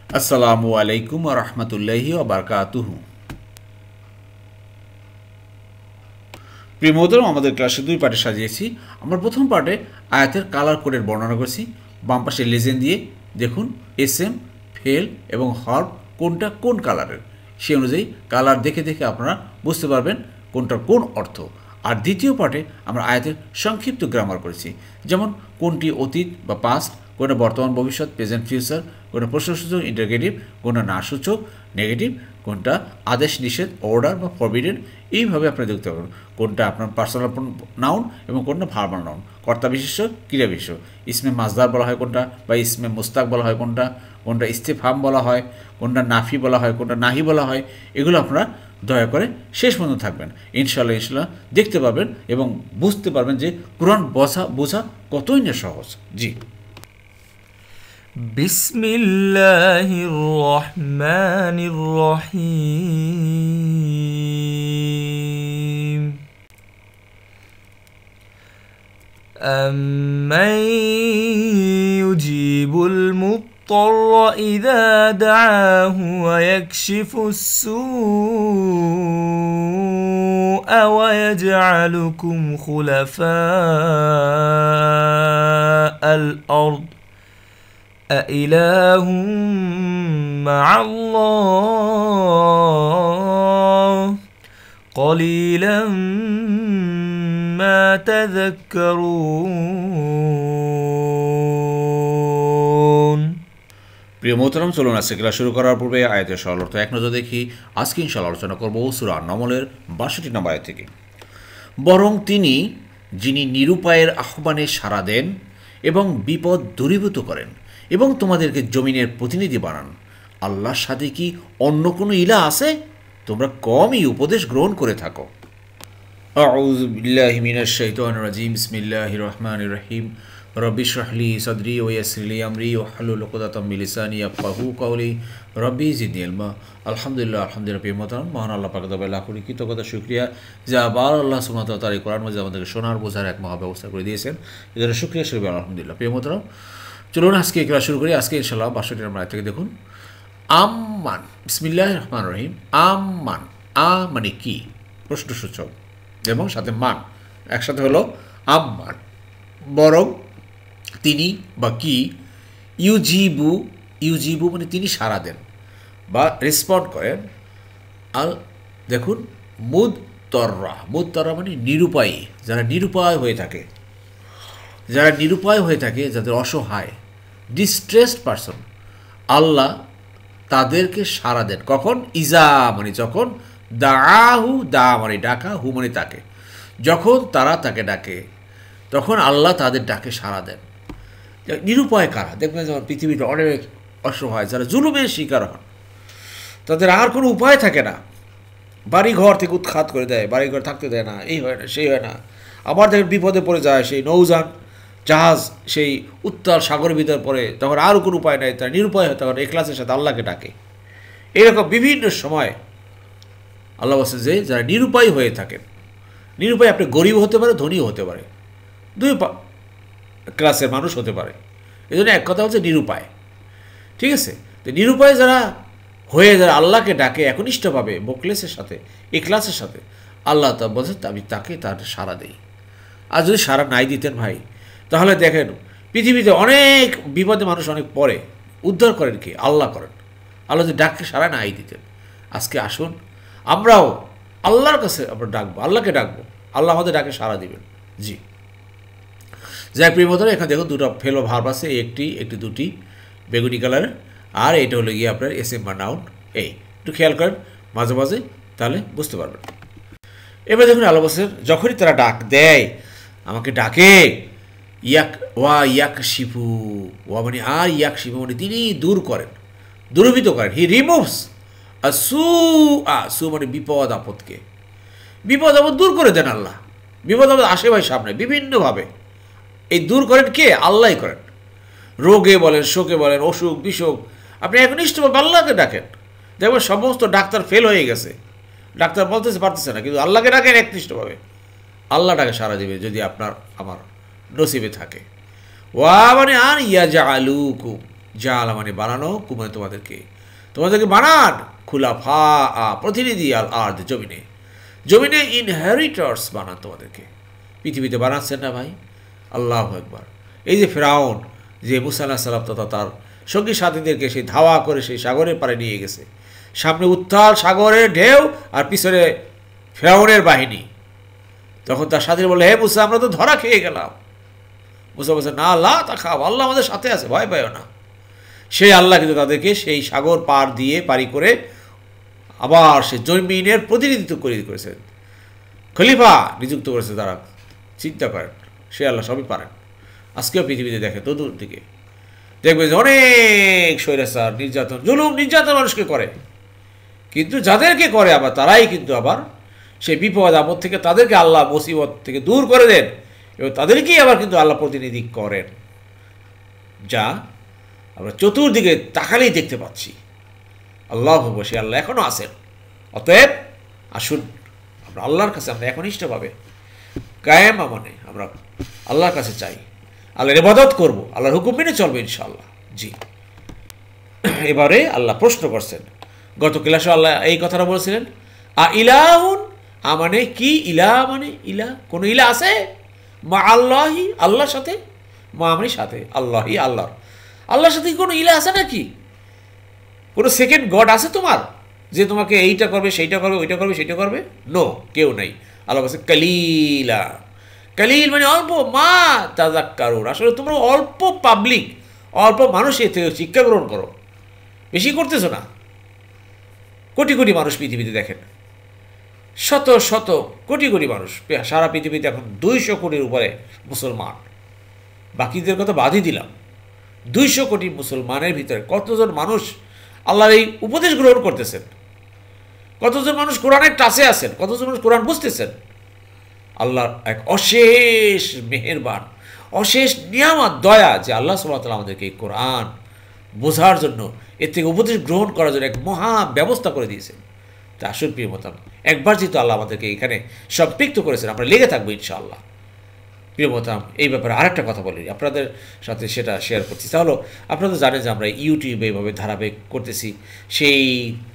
আসসালামু আলাইকুম ওয়া রাহমাতুল্লাহি ওয়া বারাকাতুহু। প্রিয় মোহতরম, আমাদের ক্লাসে দুই পার্টে সাজিয়েছি। আমরা প্রথম পার্টে আয়াতের কালার কোডের বর্ণনা করেছি। বাম পাশে লেজেন্ড দিয়ে দেখুন এসএম, ফেল এবং হর্ব কোনটা কোন কালারের, সেই অনুযায়ী কালার দেখে দেখে আপনারা বুঝতে পারবেন কোনটার কোন অর্থ। আর দ্বিতীয় পার্টে আমরা আয়াতের সংক্ষিপ্ত গ্রামার করেছি, যেমন কোনটি অতীত বা পাস্ট, কোনটা বর্তমান ভবিষ্যৎ প্রেজেন্ট ফিউচার, কোনটা প্রশ্নসূচক ইন্টারগেটিভ, কোনটা নাসূচক নেগেটিভ, কোনটা আদেশ নিষেধ অর্ডার বা ফরবিডেন। এইভাবে আপনারা দেখতে পারবেন কোনটা আপনার পার্সোনাল নাউন এবং কোনটা ভার্বাল নাউন, কর্তা বিশেষ্য ক্রিয়া বিশেষ্য, ইসমে মাজদার বলা হয় কোনটা, বা ইসমে মুস্তাক বলা হয় কোনটা, কোনটা ইস্তেফহাম বলা হয়, কোনটা নাফি বলা হয়, কোনটা নাহি বলা হয়। এগুলো আপনারা দয়া করে শেষ পর্যন্ত থাকবেন, ইনশাল্লাহ দেখতে পারবেন এবং বুঝতে পারবেন যে কোরআন বোঝা কতই না সহজ। জি, বিসমিল্লাহির রহমানির রহিম। أَمَّن يُجِيبُ الْمُضْطَرَّ إِذَا دَعَاهُ وَيَكْشِفُ السُّوءَ وَيَجْعَلُكُمْ خُلَفَاءَ الْأَرْضِ أَإِلَٰهٌ مَّعَ اللَّهِ قَلِيلًا مَّا تَذَكَّرُونَ। প্রিয় মোহতরম, চলুন আজকে ক্লাস শুরু করার পূর্বে আয়াতের সরল অর্থ এক নজর দেখি। আজকে ইনশাআল্লাহ আলোচনা করব সূরা নমলের ৬২ নম্বর আয়াত থেকে। বরং তিনি যিনি নিরুপায়ের আহ্বানে সাড়া দেন এবং বিপদ দূরীভূত করেন এবং তোমাদেরকে জমিনের প্রতিনিধি বানান, আল্লাহর সাথে কি অন্য কোনো ইলাহ আছে? তোমরা কমই উপদেশ গ্রহণ করে থাকো। আউযু বিল্লাহি মিনাশ শাইতানির রাজিম। বিসমিল্লাহির রহমানির রহিম। রব্বি ইশরাহ লি সাদরি ওয়া ইয়াসসির লি আমরি ওয়াহলুল উকদাতাম মিন লিসানি ইয়াফকাহু কওলি রব্বি জিদনি ইলমা। আলহামদুলিল্লাহ প্রিয় মোহতারাম, মহান আল্লাহ পাকের দরবারে লাখ কোটি কৃতজ্ঞতা শুকরিয়া যে আবার আল্লাহ সুবহানাহু ওয়া তাআলা কোরআন মাজিদ আমাদেরকে শোনার বোঝার এক মহা ব্যবস্থা করে দিয়েছেন। এজন্য শুকরিয়া স্বরূপ আলহামদুলিল্লাহ। প্রিয় মোহতারাম, চলুন আজকে ক্লাস শুরু করি। আজকে ইনশাআল্লাহ ৬২ নম্বর আয়াত থেকে দেখুন। আম্মান, বিসমিল্লাহির রহমানির রহিম। আম্মান, মানে কি, প্রশ্নসূচক এবং সাথে মান একসাথে হলো আম্মান। বরং তিনি বা কি, ইউজিবু মানে তিনি সাড়া দেন বা রেসপন্ড করেন। দেখুন মুদতররা মানে নিরুপায়ী, যারা নিরুপায় হয়ে থাকে, যাদের অসহায় ডিস্ট্রেসড পারসন, আল্লাহ তাদেরকে সাড়া দেন কখন? ইজা মানে যখন, দাআহু মানে ডাকা, হু মানে তাকে, যখন তারা তাকে ডাকে তখন আল্লাহ তাদের ডাকে সাড়া দেন। নিরুপায় কারা? দেখবেন যেমন পৃথিবীতে অনেক অসহায় যারা জুলুমের শিকার হন, তাদের আর কোনো উপায় থাকে না, বাড়িঘর থেকে উৎখাত করে দেয়, বাড়িঘর থাকতে দেয় না, এই হয় না সেই হয় না। আবার দেখেন বিপদে পড়ে যায়, সেই নৌযান জাহাজ সেই উত্তাল সাগরের ভিতর পড়ে, তখন আরও কোনো উপায় নেই, তারা নিরুপায় হয়, তখন ইখলাসের সাথে আল্লাহকে ডাকে। এরকম বিভিন্ন সময় আল্লাহ বলছেন যে যারা নিরুপায় হয়ে থাকেন, নিরুপায় আপনি গরিব হতে পারে, ধনীও হতে পারে, দুই ক্লাসের মানুষ হতে পারে। এই জন্য এক কথা হচ্ছে নিরুপায়, ঠিক আছে? তো নিরুপায় যারা আল্লাহকে ডাকে একনিষ্ঠভাবে, মোখলেসের সাথে, ইখলাসের সাথে, আল্লাহ তা বলছেন আমি তাকে তার সাড়া দেই। আর যদি সাড়া নাই দিতেন ভাই, তাহলে দেখেন পৃথিবীতে অনেক বিপদে মানুষ অনেক পড়ে, উদ্ধার করেন কি? আল্লাহ করেন। আল্লাহ যদি ডাককে সাড়া নাই দিতেন, আজকে আসুন আমরাও আল্লাহর কাছে আমরা ডাকবো, আল্লাহকে ডাকবো, আল্লাহ আমাদের ডাকে সাড়া দিবেন। জি, যাই প্রিয় মতো, এখানে দেখুন দুটো ফেলো ভার্ব আছে, একটি দুটি বেগুনি কালারের, আর এটা হলো গিয়ে আপনার এসএম বা নাউন। এই একটু খেয়াল করেন মাঝে মাঝে, তাহলে বুঝতে পারবেন। এবার দেখুন আল্লাহ বলছেন যখনই তারা ডাক দেয়, আমাকে ডাকে, ইয়াক শিফু, মানে ইয়াক শিফু মানে তিনি দূর করেন, দূরীভূত করেন। হি রিমুভস সু মানে বিপদ আপদকে, বিপদ আপদ দূর করে দেন আল্লাহ। বিপদ আপদ আসে ভাই সামনে বিভিন্নভাবে, এই দূর করেন কে? আল্লাহই করেন। রোগে বলেন, শোকে বলেন, অসুখ বিসুখ, আপনি একনিষ্ঠভাবে আল্লাহকে ডাকেন। দেখবেন সমস্ত ডাক্তার ফেল হয়ে গেছে, ডাক্তার পারতেছে না, কিন্তু আল্লাহকে ডাকেন একনিষ্ঠভাবে, আল্লাহ ডাকে সাড়া দেবে যদি আপনার আমার নসিবে থাকে। ওয়া মানে আর ইয়াজআলুকুম, জাআলা মানে বানানো, কু মানে তোমাদেরকে বানান, খুলাফা প্রতিনিধি আল আরদ জমিনে, জমিনে ইনহেরিটার্স বানান তোমাদেরকে। পৃথিবীতে বানাচ্ছেন না ভাই? আল্লাহু আকবার। এই যে ফেরাউন যে মুসা আলাইহিস সালাম তথা তার সঙ্গী সাথীদেরকে সেই ধাওয়া করে সেই সাগরের পাড়ে নিয়ে গেছে, সামনে উত্তাল সাগরের ঢেউ আর পিছনে ফেরাউনের বাহিনী, তখন তার সাথী বলল, হে মুসা, আমরা তো ধরা খেয়ে গেলাম। মুসা বলছে, না লা তাখাফ, আল্লাহ আমাদের সাথে আছে, ভয় পাইও না। সেই আল্লাহ কিন্তু তাদেরকে সেই সাগর পার দিয়ে পারি করে আবার সে জমিনের প্রতিনিধিত্ব করেছেন, খলিফা নিযুক্ত করেছে। তারা চিন্তা করেন, সে আল্লাহ সবই পারেন। আজকেও পৃথিবীতে দেখে দূর দিকে দেখবে যে অনেক স্বৈরাচার, নির্যাতন, জুলুম নির্যাতন মানুষকে করে, কিন্তু যাদেরকে করে আবার তারাই কিন্তু আবার সেই বিপদ আপদ থেকে তাদেরকে আল্লাহ মুসিবত থেকে দূর করে দেন, এবং তাদেরকেই আবার কিন্তু আল্লাহ প্রতিনিধি করেন, যা আমরা চতুর্দিকে তাকালেই দেখতে পাচ্ছি। আল্লাহ সে আল্লাহ এখনও আছেন। অতএব আসুন আমরা আল্লাহর কাছে আমরা একনিষ্ঠভাবে কায়েম আমনে আমরা আল্লাহর কাছে চাই, আল্লাহর ইবাদত করব, আল্লাহর হুকুম মেনে চলবে ইনশাআল্লাহ। জি, এবারে আল্লাহ প্রশ্ন করছেন, গত ক্লাসে আল্লাহ এই কথাটা বলেছিলেন, ইলাহুন মানে কি? ইলাহ মানে ইলাহ, কোন ইলাহ আছে? মা আল্লাহি, আল্লাহর সাথে, মা মানে সাথে, আল্লাহি আল্লাহর, আল্লাহর সাথে কোনো ইলাহ আছে নাকি? কোনো সেকেন্ড গড আছে তোমার যে তোমাকে এইটা করবে, সেইটা করবে, ওইটা করবে, সেইটা করবে? নো, কেউ নাই। আল্লাহ বলছে কালিলা, কালিল মানে অল্প, মা তাযাক্কারুন, আসলে তোমরা অল্প পাবলিক, অল্প মানুষ এর থেকে শিক্ষা গ্রহণ করো, বেশি করতেছো না। কোটি কোটি মানুষ পৃথিবীতে দেখেন, শত শত কোটি কোটি মানুষ সারা পৃথিবীতে এখন 200 কোটির উপরে মুসলমান। বাকিদের কথা বাদই দিলাম, 200 কোটি মুসলমানের ভিতরে কতজন মানুষ আল্লাহর এই উপদেশ গ্রহণ করতেছেন, কতজন মানুষ কোরআনের টাচে আছেন, কতজন মানুষ কোরআন বুঝতেছেন। আল্লাহর এক অশেষ মেহেরবান, অশেষ নিয়ামত, দয়া যে আল্লাহ সুবহানাহু ওয়া তাআলা আমাদেরকে এই কোরআন বোঝার জন্য, এর থেকে উপদেশ গ্রহণ করার জন্য এক মহা ব্যবস্থা করে দিয়েছেন। তা আসল প্রিয় মতাম, একবার যেহেতু আল্লাহ আমাদেরকে এখানে সম্পৃক্ত করেছেন, আমরা লেগে থাকবো ইনশাআল্লাহ। প্রিয় মতাম, এই ব্যাপারে আরেকটা কথা বলি আপনাদের সাথে, সেটা শেয়ার করছি। তাহলে আপনারা জানেন যে আমরা ইউটিউবে এইভাবে ধারাবাহিক করতেছি, সেই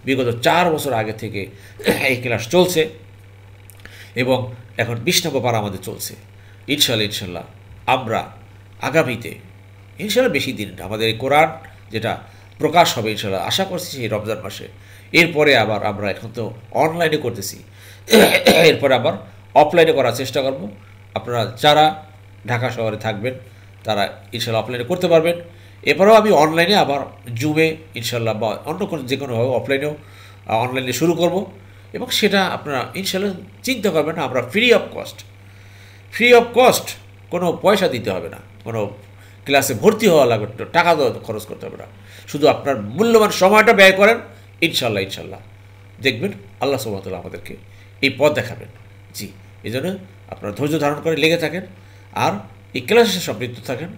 বিগত 4 বছর আগে থেকে এই ক্লাস চলছে, এবং এখন 20 নম্বর পারা আমাদের চলছে। ইনশাল্লাহ আমরা আগামীতে ইনশাল্লাহ বেশি দিন আমাদের এই কোরআন যেটা প্রকাশ হবে ইনশাল্লাহ, আশা করছি সেই রমজান মাসে। এরপরে আবার আমরা এখন তো অনলাইনে করতেছি, এরপরে আবার অফলাইনে করার চেষ্টা করব। আপনারা যারা ঢাকা শহরে থাকবেন তারা ইনশাল্লাহ অফলাইনে করতে পারবেন। এরপরেও আমি অনলাইনে আবার জুমে ইনশাল্লাহ বা অন্য কোনো যে কোনোভাবে অফলাইনেও অনলাইনে শুরু করব, এবং সেটা আপনারা ইনশাল্লাহ চিন্তা করবেন না, আমরা ফ্রি অফ কস্ট, কোনো পয়সা দিতে হবে না, কোনো ক্লাসে ভর্তি হওয়া লাগবে, টাকা খরচ করতে হবে না, শুধু আপনার মূল্যবান সময়টা ব্যয় করেন। ইনশাল্লাহ দেখবেন আল্লাহ সুবহানাহু ওয়া তাআলা আমাদেরকে এই পথ দেখাবেন। জি, এই জন্য আপনারা ধৈর্য ধারণ করে লেগে থাকেন, আর এই ক্লাসে সম্পৃক্ত থাকেন,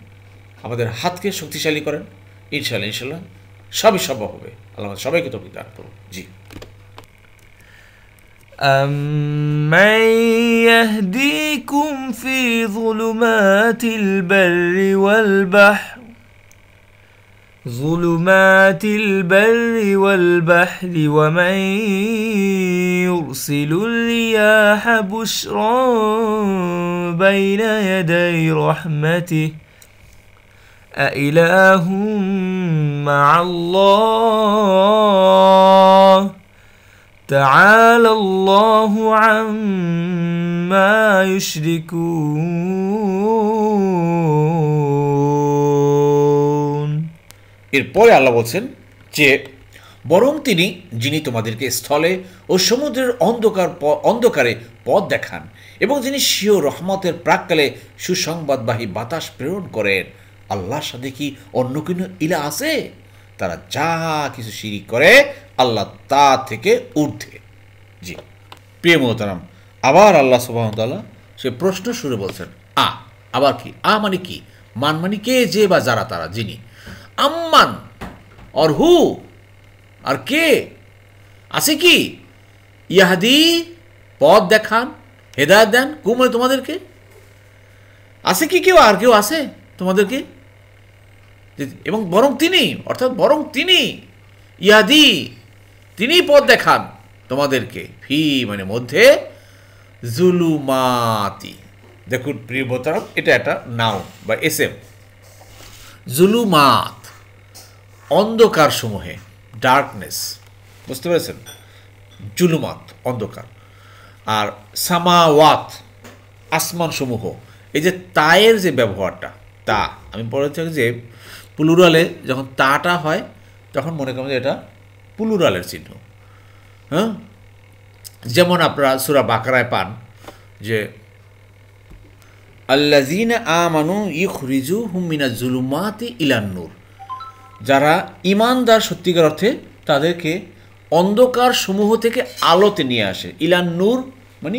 আমাদের হাতকে শক্তিশালী করেন। ইনশাল্লাহ সবই সম্ভব হবে। আল্লাহ সবাইকে তৌফিক দান করুন। জি, أَمَّن يَهْدِيكُمْ فِي ظُلُمَاتِ الْبَرِّ وَالْبَحْرِ وَمَن يُرْسِلُ الرِّيَاحَ بُشْرًا بَيْنَ يَدَيْ رَحْمَتِهِ أَإِلَٰهٌ مَّعَ اللَّهِ تعالى الله عما يشركون। এরপরে আল্লাহ বলছেন যে বরং যিনি তোমাদেরকে স্থলে ও সমুদ্রের অন্ধকারে পথ দেখান, এবং যিনি স্বীয় রহমতের প্রাক্কালে সুসংবাদবাহী বাতাস প্রেরণ করেন। আল্লাহর সাথে কি অন্য কোনো ইলাহ আছে? তারা যা কিছু শিরিক করে আল্লাহ তা থেকে ঊর্ধ্বে। জি, প্রিয় মোহতারাম, আবার আল্লাহ সুবহানাহু ওয়া তাআলা সে প্রশ্ন শুরু বলছেন, আবার কি? মানে কি? মান মানে কে, যে বা যারা, তারা, যিনি। আম্মান আর হু, আর কে আছে কি? ইয়াহদি পথ দেখান, হেদায়েত দেন, কুমে তোমাদেরকে আছে কি? কেউ আর কেউ আছে তোমাদেরকে? এবং বরং তিনি, অর্থাৎ বরং তিনি ইয়াদি, তিনি পথ দেখান তোমাদেরকে, ফি মানে মধ্যে, জুলুমাতি। দেখুন প্রিয় মোহতারাম, এটা একটা নাউন বা এসএম। জুলুমাত অন্ধকার সমূহে, ডার্কনেস, বুঝতে পেরেছেন? জুলুমাত অন্ধকার। আর সামাওয়াত আসমান সমূহ। এই যে তায়ের যে ব্যবহারটা, তা আমি বলতে চাই যে প্লুরালে যখন তাটা হয় তখন মনে করেন যে এটা প্লুরালের চিহ্ন। হ্যাঁ, যেমন আপনারা সূরা বাকারায় পান যে আল্লাযীনা আমানু ইখরিজুহুম মিনাজ জুলুমাতি ইলান নূর, যারা ঈমানদার সত্যিকার অর্থে তাদেরকে অন্ধকার সমূহ থেকে আলোতে নিয়ে আসে। ইলান নূর মানে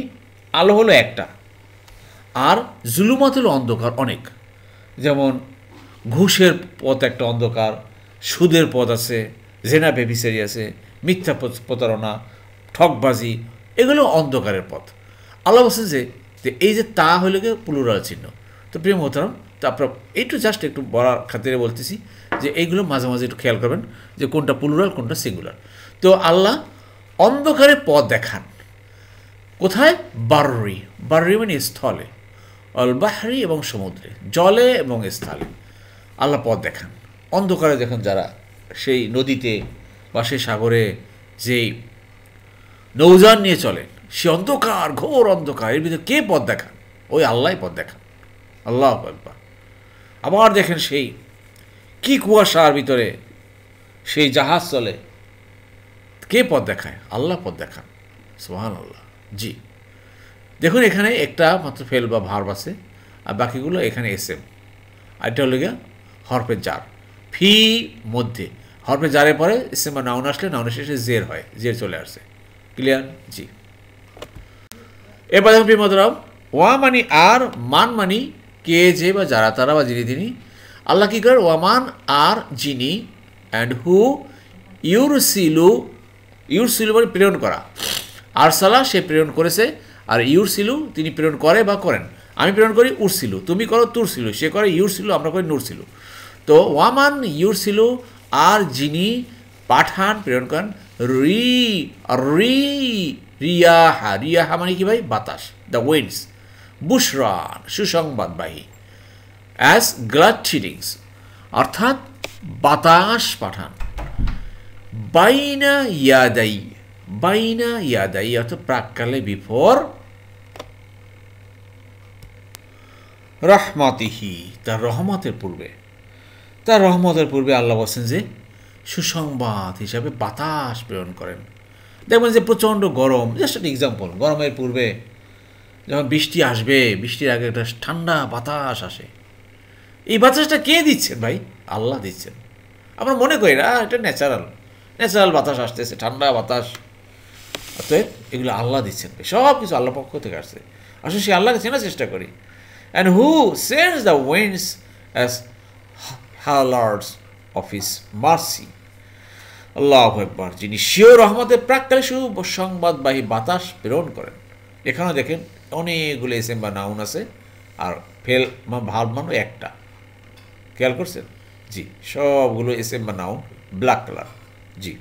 আলো হলো একটা, আর জুলুমাত হলো অন্ধকার অনেক। যেমন ঘুষের পথ একটা অন্ধকার, সুদের পথ আছে, জেনা বেভিচারি আছে, মিথ্যা প্রতারণা, ঠকবাজি, এগুলো অন্ধকারের পথ। আল্লাহ বলছেন যে এই যে তা হইলে গিয়ে প্লুরাল চিহ্ন। তো প্রিয় মোহতারাম, তো আপনার একটু জাস্ট একটু বলার খাতিরে বলতেছি যে এইগুলো মাঝে মাঝে একটু খেয়াল করবেন যে কোনটা প্লুরাল কোনটা সিঙ্গুলার। তো আল্লাহ অন্ধকারে পথ দেখান কোথায়? বাররি, বাররি মানে স্থলে, অল বাহরি এবং সমুদ্রে, জলে এবং স্থলে আল্লাহ পথ দেখান। অন্ধকারে দেখেন যারা সেই নদীতে বা সেই সাগরে যেই নৌযান নিয়ে চলেন, সে অন্ধকার, ঘোর অন্ধকার, এর ভিতরে কে পথ দেখান? ওই আল্লাহ পথ দেখান। আল্লাহ আকবার। আবার দেখেন সেই কি কুয়াশার ভিতরে সেই জাহাজ চলে, কে পথ দেখায়? আল্লাহ পথ দেখান। সুবহানাল্লাহ। জি, দেখুন এখানে একটা মাত্র ফেল বা ভার্ব আছে, আর বাকিগুলো এখানে এসএম। আর এটা হলো গিয়া হরফে জার, ফি মধ্যে হরফে জারের পরে এসএম বা নাউন আসলে নাউনের শেষে জের হয়, জের চলে আসছে। ক্লিয়ার? জি। এবার দেখুন প্রিয় মোহতারাম, ওয়া মানি আর, মান মানি কে যে বা যারা তারা বা যিনি তিনি। আল্লাহ কী করেন? ওয়ামান আর যিনি, অ্যান্ড হু, ইউরসিলু, ইউরসিলু মানে প্রেরণ করা, আরসালা সে প্রেরণ করেছে, আর ইউরসিলু তিনি প্রেরণ করে বা করেন। আমি প্রেরণ করি উরসিলু, তুমি করো তুরসিলু, সে করে ইউরসিলু, আমরা করি নুরসিলু। তো ওয়ামান ইউরসিলু আর যিনি পাঠান প্রেরণ করেন, রি রি রিয়াহা, রিয়াহা মানে কি ভাই? বাতাস, দ্য উইন্ডস, বুশরান সুসংবাদবাহী, অ্যাজ গ্লাড টিডিংস অর্থাৎ বাতাস পাঠান, বাইনা ইয়াদাই, বাইনা ইয়াদাই অর্থাৎ প্রাককালে, বিফোর রহমাতিহি তার রহমতের পূর্বে, তার রহমতের পূর্বে আল্লাহ বলছেন যে সুসংবাদ হিসাবে বাতাস প্রেরণ করেন। দেখবেন যে প্রচণ্ড গরম, জাস্ট একটা এক্সাম্পল, গরমের পূর্বে যখন বৃষ্টি আসবে, বৃষ্টির আগে একটা ঠান্ডা বাতাস আসে। এই বাতাসটা কে দিচ্ছেন ভাই? আল্লাহ দিচ্ছেন। আমরা মনে করি না এটা ন্যাচারাল, ন্যাচারাল বাতাস আসতেছে, ঠান্ডা বাতাস, অতএব এগুলো আল্লাহ দিচ্ছেন, সব কিছু আল্লাহ পক্ষ থেকে আসছে। আসলে সেই আল্লাহকে চেনার চেষ্টা করি। And who sends the winds as heralds of his mercy, আল্লাহু আকবার, যিনি শিওর রহমতের প্রাককালে সুসংবাদবাহী বাতাস প্রেরণ করেন। এখানেও দেখেন অনেকগুলো এসএম বা নাউন আছে, আর ফেল ভার্ব মানে একটা, খেয়াল করছেন? জি, সবগুলো এসএম বা নাউন, ব্ল্যাক কালার। জি,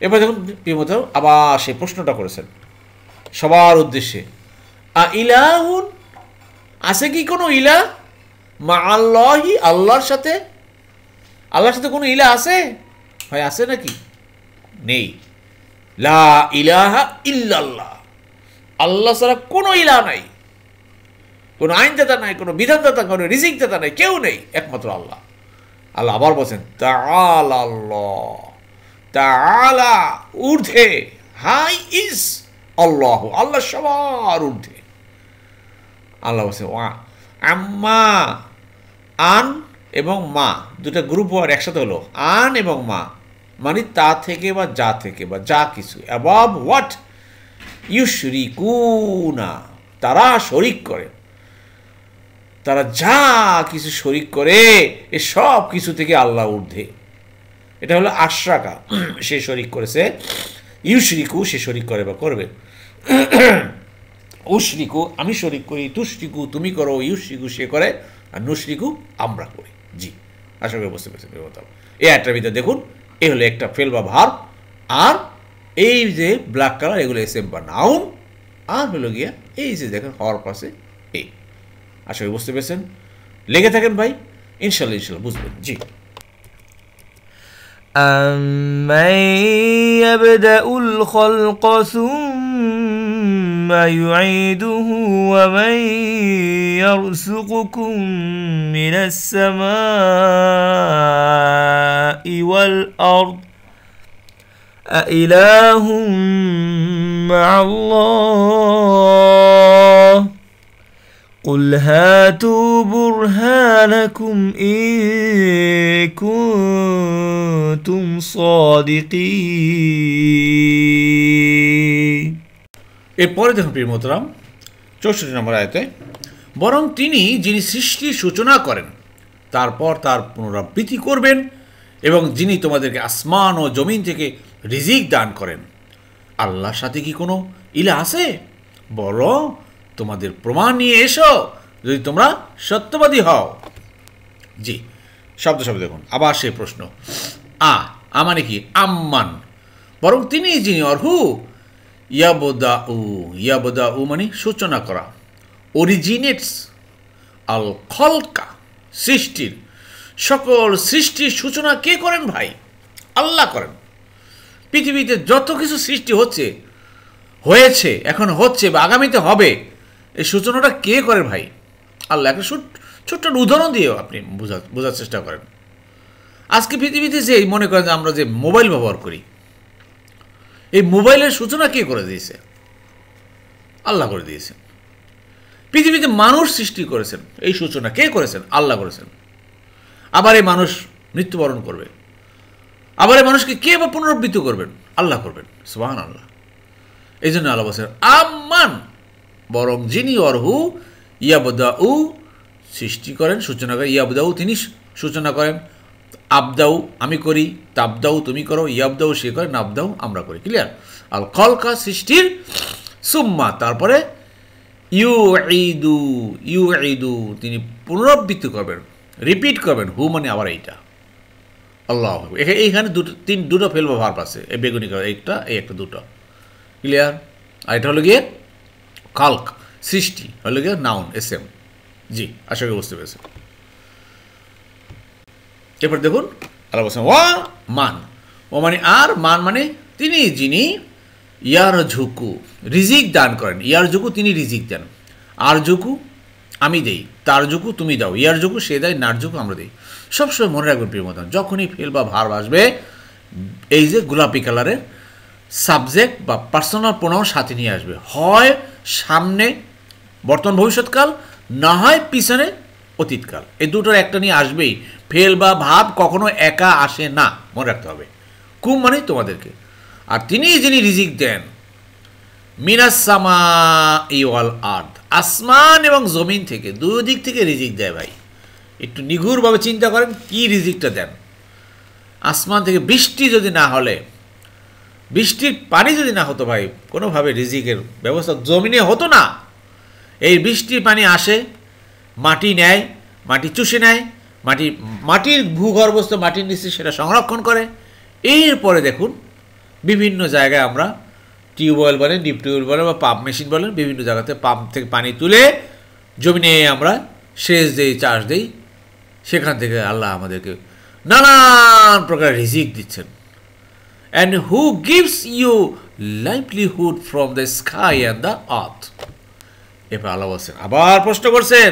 এবার দেখুন প্রিয়মত আবার সে প্রশ্নটা করেছেন সবার উদ্দেশ্যে, ইলাহুন, আছে কি কোনো ইলা মা আল্লাহি, আল্লাহর সাথে? আল্লাহর সাথে কোনো ইলা আছে ভাই? আছে নাকি? নেই। লা ইলাহা ইল্লাল্লাহ, আল্লাহ ছাড়া কোনো ইলা নাই, কোনো আইনদাতা নাই, কোনো বিধানদাতা, কোনো রিজিকদাতা নাই, কেউ নেই, একমাত্র আল্লাহ। আল্লাহ আবার বলছেন তাআলা আল্লাহ, তাআলা ঊর্ধ্বে, হাই ইজ আল্লাহ, আল্লাহ সবার ঊর্ধ্বে। আল্লাহ বলছে ওয়া আম্মা, আন এবং মা দুটা গ্রুপ হওয়ার একসাথে হলো, আন এবং মা মানে তা থেকে বা যা থেকে বা যা কিছু, অ্যাবাভ হোয়াট ইউশরিকুনা, তারা শরিক করে, তারা যা কিছু শরিক করে এ সব কিছু থেকে আল্লাহ ঊর্ধ্বে। এটা হলো আশরাকা, সে শরিক করেছে, ইউশরিকু সে শরিক করে বা করবে, উশরিকু আমি শরিক করি, তুশরিকু তুমি করো, ইউশরিকু সে করে, আর নুশরিকু আমরা করি। জি, আশা করি বুঝতে পেরেছেন। এই একটার ভিতরে দেখুন, এই হলো একটা ফেল বা ভার্ব, আর এই যে ব্ল্যাক কালার এগুলো এসএম বা নাউন, আর হলো গিয়া এই যে দেখেন হওয়ার পাশে এই। আশা করি বুঝতে পেরেছেন। লেগে থাকেন ভাই, ইনশাল্লাহ বুঝবেন। জি। أَمَّن يَبْدَأُ الْخَلْقَ ثُمَّ يُعِيدُهُ وَمَن يَرْزُقُكُم مِّنَ السَّمَاءِ وَالْأَرْضِ أَإِلَٰهٌ مَّعَ اللَّهِ قُلْ هَاتُوا بُرْهَانَكُمْ إِن كُنتُمْ صَادِقِينَ। এরপরে দেখুন প্রিয় মোহতারাম 64 নম্বর আয়াতে, বরং তিনি যিনি সৃষ্টির সূচনা করেন তারপর তার পুনরাবৃত্তি করবেন, এবং যিনি তোমাদেরকে আসমান ও জমিন থেকে রিজিক দান করেন। আল্লাহর সাথে কি কোনো ইলা আছে? বরং তোমাদের প্রমাণ নিয়ে এসো যদি তোমরা সত্যবাদী হও। জি, শব্দ দেখুন আবার সেই প্রশ্ন। মানে কি? আম্মান, বরং তিনি যিনি অর্হু ইয়াবদাউ মানে সূচনা করা, অরিজিনেটস আল খলকা সৃষ্টির, সকল সৃষ্টির সূচনা কে করেন ভাই? আল্লাহ করেন। পৃথিবীতে যত কিছু সৃষ্টি হয়েছে, এখন হচ্ছে বা আগামীতে হবে, এই সূচনাটা কে করেন ভাই? আল্লাহ। একটা ছোট্ট উদাহরণ দিয়েও আপনি বোঝার চেষ্টা করেন। আজকে পৃথিবীতে যে মনে করেন যে আমরা যে মোবাইল ব্যবহার করি, এই মোবাইলের সূচনা কে করে দিয়েছে? আল্লাহ করে দিয়েছে। পৃথিবীতে মানুষ সৃষ্টি করেছেন, এই সূচনা কে করেছেন? আল্লাহ করেছেন। আবার এই মানুষ মৃত্যুবরণ করবে, আবার এই মানুষকে কে বা পুনরাবৃত্তি করবেন? আল্লাহ করবেন। সুবহানাল্লাহ। এই জন্য আল্লাহ বলছেন আম্মান, বরং যিনি অর্হু ইয়াবদাউ সৃষ্টি করেন, সূচনা করেন। ইয়াবদাউ তিনি সূচনা করেন, আবদাউ আমি করি, তাবদাউ তুমি করো, ইয়াবদাউ সে করে, নাবদাউ আমরা করি। ক্লিয়ার? আল খলকা সৃষ্টির, সুম্মা তারপরে ইউঈদু তিনি পুনরাবৃত্তি করবেন, রিপিট করবেন। হু মানে আবার এইটা। আল্লাহ। এইখানে দুটো ফেলবো ভার্ব আছে, এই বেগুনি কালার একটা, এই একটা, দুটো। ক্লিয়ার? আর এটা হলো গিয়ে খালক সৃষ্টি, হলো গিয়ে নাউন এসএম। জি, আশা করি বুঝতে পেরেছেন। এরপর দেখুন আল্লাহ বলছেন ওয়া মান, ও মানে আর, মান মানে তিনি যিনি ইয়ার ঝুকু রিজিক দান করেন। ইয়ার ঝুকু তিনি রিজিক দেন, আর ঝুকু আমি দেই, তার ঝুকু তুমি দাও, ইয়ার ঝুকু সে দেয়, নার ঝুকু আমরা দিই। সবসময় মনে রাখবেন প্রিয় মতন, যখনই ফেল বা ভার্ব আসবে এই যে গোলাপি কালারের সাবজেক্ট বা পার্সোনাল প্রোনাউন সাথে নিয়ে আসবে, হয় সামনে বর্তমান ভবিষ্যৎকাল, না হয় পিছনে অতীতকাল। এই দুটোর একটা নিয়ে আসবেই। ফেল বা ভাব কখনো একা আসে না, মনে রাখতে হবে। কুম মানে তোমাদেরকে, আর তিনি যিনি রিজিক দেন মিনাস সামাই ওয়াল আরদ, আসমান এবং জমিন থেকে, দুই দিক থেকে রিজিক দেয় ভাই। একটু নিগুড়ভাবে চিন্তা করেন কি রিজিকটা দেন। আসমান থেকে বৃষ্টি যদি না হলে, বৃষ্টির পানি যদি না হতো ভাই, কোনোভাবে রিজিকের ব্যবস্থা জমিনে হতো না। এই বৃষ্টির পানি আসে, মাটি নেয়, মাটি চুষে নেয়, মাটির ভূগর্ভস্থ মাটির নিচে সেটা সংরক্ষণ করে। এরপরে দেখুন বিভিন্ন জায়গায় আমরা টিউবওয়েল বলেন, ডিপ টিউবওয়েল বলেন বা পাম্প মেশিন বলেন, বিভিন্ন জায়গাতে পাম্প থেকে পানি তুলে জমিনে আমরা সেচ দিই, চাষ দিই। সেখান থেকে আল্লাহ আমাদেরকে নানান প্রকার রিজিক দিচ্ছেন। And who gives you livelihood from the sky and the earth. এরপর আল্লাহ বলছেন, আবার প্রশ্ন করছেন,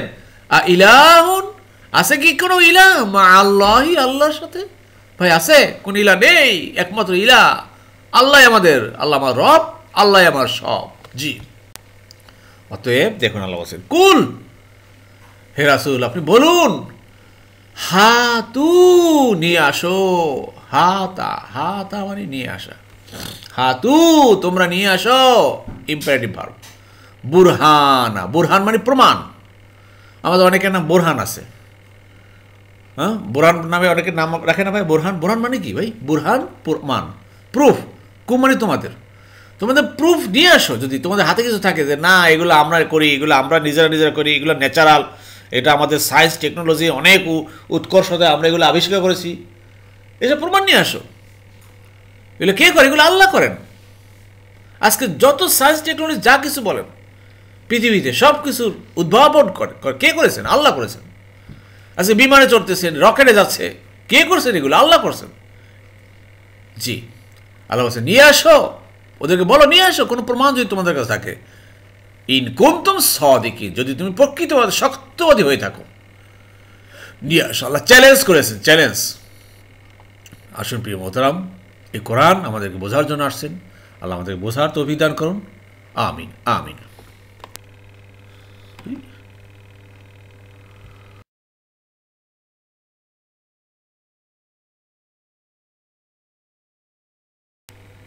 ইলাহুন, আছে কি কোনো ইলাহ মা আল্লাহি, আল্লাহর সাথে? ভাই আছে? কোন ইলাহ নেই, একমাত্র ইলাহ আল্লাহ আমাদের, আল্লাহ আমার রব, আল্লাহ আমার সব। জি, অতএব দেখুন আল্লাহ বলছেন কুল, হে রাসূল আপনি বলুন, হাতু নিয়ে আসো, হাতা মানে নিয়ে আসা, হাতু তোমরা নিয়ে আসো, ইম্পারেটিভ ভার্ব। বুরহানা, বুরহান মানে প্রমাণ। আমাদের অনেকের নাম বোরহান আছে, হ্যাঁ, বোরহান নামে অনেকের নাম রাখে না ভাই। বোরহান মানে কি ভাই? বুরহান প্রমাণ, প্রুফ। কুম মানে তোমাদের প্রুফ নিয়ে আসো। যদি তোমাদের হাতে কিছু থাকে যে না এগুলো আমরা করি, এগুলো আমরা নিজেরা করি, এগুলো ন্যাচারাল, এটা আমাদের সায়েন্স টেকনোলজি অনেক উৎকর্ষতায় আমরা এগুলো আবিষ্কার করেছি, এসব প্রমাণ নিয়ে আসো। এগুলো কে করে? এগুলো আল্লাহ করেন। আজকে যত সায়েন্স টেকনোলজি যা কিছু বলেন পৃথিবীতে সব কিছুর উদ্ভাবন কে করেছেন? আল্লাহ করেছেন। আজকে বিমানে চড়তেছেন, রকেটে যাচ্ছে, কে করছেন? এগুলো আল্লাহ করছেন। জি, আল্লাহ বলছেন নিয়ে আসো, ওদেরকে বলো নিয়ে আসো কোনো প্রমাণ যদি তোমাদের কাছে থাকে। ইন কুনতুম সাদিকিন, যদি তুমি প্রকৃতভাবে সত্যবাদী হয়ে থাকো নিয়ে আসো। আল্লাহ চ্যালেঞ্জ করেছেন, চ্যালেঞ্জ। আসুন প্রিয় মোহতারাম, এই কোরআন আমাদেরকে বোঝার জন্য আসছেন। আল্লাহ আমাদেরকে বোঝার তৌফিক দান করুন। আমিন আমিন।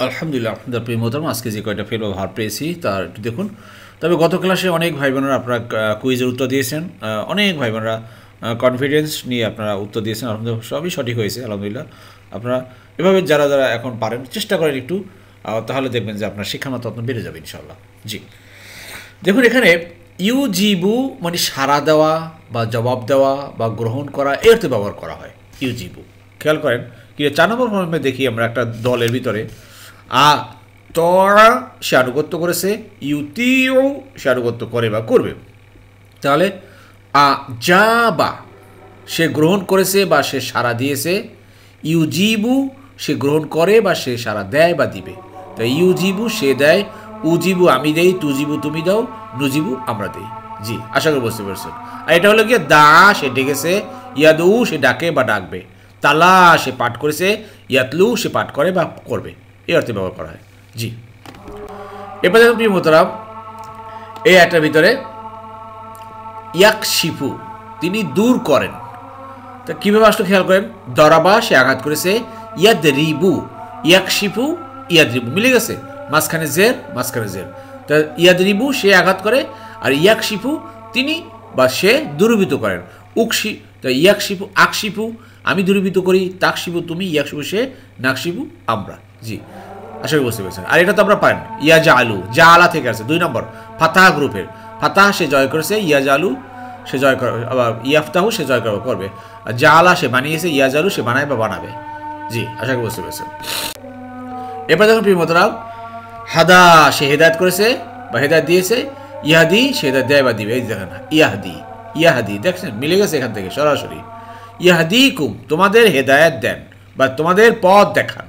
আলহামদুলিল্লাহ, আপনাদের প্রিয় মোহতারাম, আজকে যে কয়টা ফেল বা ভার পেয়েছি তার একটু দেখুন। তবে গত ক্লাসে অনেক ভাই বোনেরা আপনারা কুইজের উত্তর দিয়েছেন, অনেক ভাই বোনেরা কনফিডেন্স নিয়ে আপনারা উত্তর দিয়েছেন। আলহামদুলিল্লাহ সবই সঠিক হয়েছে। আলহামদুলিল্লাহ আপনারা এভাবে যারা যারা এখন পারেন চেষ্টা করেন একটু, তাহলে দেখবেন যে আপনার শিক্ষামাত্রা তত বেড়ে যাবে ইনশাআল্লাহ। জি, দেখুন এখানে ইউজিবু মানে সাড়া দেওয়া বা জবাব দেওয়া বা গ্রহণ করা, এর তো ব্যবহার করা হয় ইউজিবু। খেয়াল করেন কি 4 নম্বর ফর্মে দেখি আমরা একটা দলের ভিতরে তরা সে আনুগত্য করেছে, ইউতিউ সে আনুগত্য করে বা করবে। তাহলে যা বা সে গ্রহণ করেছে বা সে সাড়া দিয়েছে, ইউজিবু সে গ্রহণ করে বা সে সাড়া দেয় বা দিবে। তাই ইউজিবু সে দেয়, উজিবু আমি দেই, তুজিবু তুমি দাও, নুজিবু আমরা দেই। জি, আশা করি বুঝতে পারছেন। আর এটা হলো গিয়ে দা সে ডেকেছে, ইয়াদু সে ডাকে বা ডাকবে, তালা সে পাঠ করেছে, ইয়াতলু সে পাঠ করে বা করবে, এই অর্থে ব্যবহার করা হয়। জি, এবার দেখুন প্রিয় মোহতারাম, এই একটার ভিতরে ইয়াকশিফু তিনি দূর করেন। তা কীভাবে আসলে খেয়াল করেন, দরাবা সে আঘাত করেছে, ইয়াদ রিবু ইয়াকশিফু ইয়াদ রিবু মিলে গেছে, মাঝখানে জের মাঝখানে জের। তা ইয়াদ রিবু সে আঘাত করে, আর ইয়াকশিফু তিনি বা সে দূরীভূত করেন। উকশি তা ইয়াকশিফু আকশিফু আমি দূরীভূত করি, তাকশিফু তুমি, ইয়াকশিফু সে, নাকশিফু আমরা। জি, আশা করি বুঝতে পেরেছেন। আর এটা তো আমরা পারেন ইয়া জা আলু, জা আলা থেকে আছে 2 নম্বর ফাতাহ গ্রুপের। ফাতাহ সে জয় করেছে, ইয়া জালু সে জয় করে, আবার ইয়াফতাহু সে জয় করবে, আর জা আলা সে বানিয়েছে, ইয়া জালু সে বানায় বা বানাবে। জি, আশা করি বুঝতে পেরেছেন। এরপর দেখুন প্রিয় মোহতারাম, হাদা সে হেদায়েত করেছে বা হেদায়েত দিয়েছে, ইয়াহাদি সে হেদায়েত দেয় বা দিবে। এই দেখেন ইয়াহাদি, ইয়াহাদি দেখছেন মিলে গেছে এখান থেকে সরাসরি। ইয়াহাদিকুম তোমাদের হেদায়েত দেন বা তোমাদের পথ দেখান,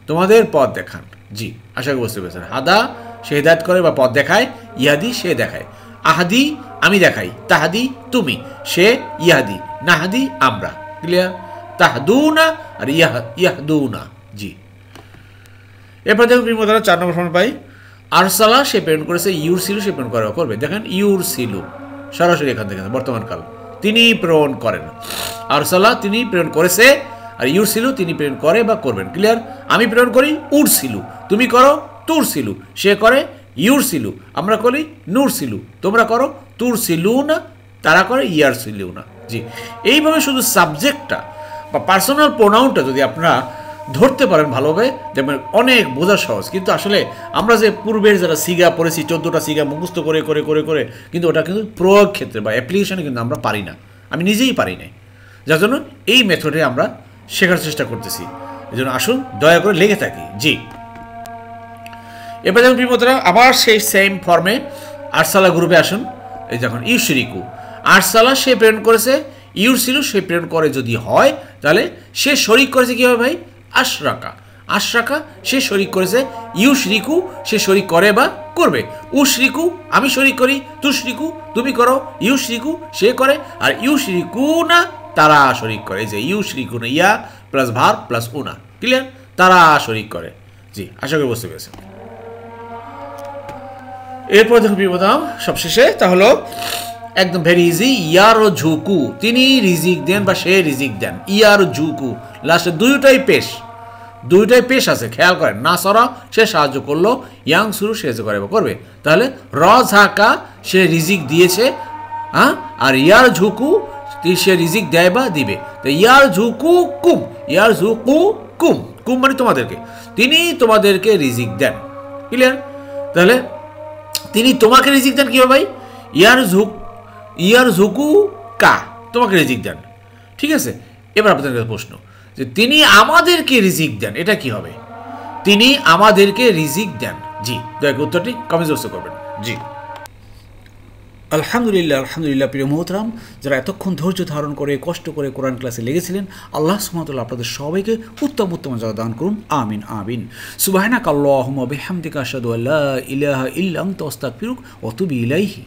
তোমাদের পথ দেখান। জি, আশা করি বুঝতে পেরেছেন। হাদা সে হেদায়েত করে বা পথ দেখায়, ইয়াদি সে দেখায়, আহাদি আমি দেখাই, তাহাদি তুমি, সে ইয়াহাদি, নাহাদি আমরা। ক্লিয়ার? তাহদুনা আর ইয়াহদুনা। জি, এরপর দেখুন প্রিয় মোহতারাম 4 নম্বর ফর্ম পাই, আরসালা সে প্রেরণ করেছে, ইউরসিলু সে প্রেরণ করবে। দেখেন ইউরসিলু সরাসরি এখান থেকে বর্তমানকাল, তিনি প্রেরণ করেন। আরসালা তিনি প্রেরণ করেছে, আর ইউরসিলু তিনি প্রেরণ করে বা করবেন। ক্লিয়ার? আমি প্রেরণ করি উরসিলু, তুমি করো তুরসিলু, সে করে ইউরসিলু, আমরা করি নুরসিলু, তোমরা করো তুরসিলু না, তারা করে ইয়ারসিলু না। জি, এইভাবে শুধু সাবজেক্টটা বা পার্সোনাল প্রোনাউনটা যদি আপনারা ধরতে পারেন ভালোভাবে, দেখবেন অনেক বোঝা সহজ। কিন্তু আসলে আমরা যে পূর্বের যারা সিগা পড়েছি 14টা সিগা মুখস্থ করে করে করে করে, কিন্তু ওটা কিন্তু প্রয়োগ ক্ষেত্রে বা অ্যাপ্লিকেশনে কিন্তু আমরা পারি না, আমি নিজেই পারি না। যার জন্য এই মেথডে আমরা শেখার চেষ্টা করতেছি। এই জন্য আসুন দয়া করে লেগে থাকি। জি, এবার যখন প্রিয়তরা আবার সেই সেম ফর্মে আরসালা গ্রুপে আসুন। এই যখন ইউশরিকু, আরসালা সে প্রেরণ করেছে, ইউরসিলু সে প্রেরণ করে যদি হয়, তাহলে সে শরিক করেছে কীভাবে ভাই? আশরাকা, আশরাকা সে শরিক করেছে, ইউশরিকু সে শরিক করে বা করবে, উশরিকু আমি শরিক করি, তুশরিকু তুমি করো, ইউশরিকু সে করে, আর ইউশরিকু না তারা শরিক করে। এই যে ইউশরিকু না, ইয়া প্লাস ভার প্লাস উনা। ক্লিয়ার? তারা শরিক করে। জি, আশা করি বুঝতে পেরেছেন। এরপর দেখুন বিপদাম সবশেষে, তা হলো একদম ভেরি ইজি, ইয়ার ও ঝুকু তিনি রিজিক দেন বা সে রিজিক দেন। ইয়ার ঝুকু লাস্টে দুইটাই পেশ আছে, খেয়াল করেন। না সরা সে সাহায্য করলো, ইয়াং শুরু সে করে বা করবে। তাহলে র ঝাঁকা সে রিজিক দিয়েছে, হ্যাঁ, আর ইয়ার ঝুকু সে রিজিক দেয় বা দিবে। তো ইয়ার ঝুকু কুম, ইয়ার ঝুকু কুম, কুম মানে তোমাদেরকে, তিনি তোমাদেরকে রিজিক দেন। ক্লিয়ার? তাহলে তিনি তোমাকে রিজিক দেন কীভাবে ভাই? ইয়ার ঝুক ইয়ার ঝুকু কা, তোমাকে রিজিক দেন। ঠিক আছে, এবার আপনাদের কাছে প্রশ্ন যে তিনি আমাদেরকে রিজিক দেন, এটা কি হবে? তিনি আমাদেরকে রিজিক দেন, জি, দয়া করে উত্তরটি কমেন্ট বক্সে করবেন। জি, আলহামদুলিল্লাহ, আলহামদুলিল্লাহ। প্রিয় মোহতরাম, যারা এতক্ষণ ধৈর্য ধারণ করে কষ্ট করে কোরআন ক্লাসে লেগেছিলেন, আল্লাহ সুবহানাহু ওয়া তাআলা আপনাদের সবাইকে উত্তম উত্তম জাযা দান করুন, আমিন আমিন। সুবহানাকা আল্লাহুম্মা বিহামদিকা আশহাদু আল্লা ইলাহা ইল্লা আনতা আস্তাগফিরুকা ওয়া আতুবু ইলাইহি।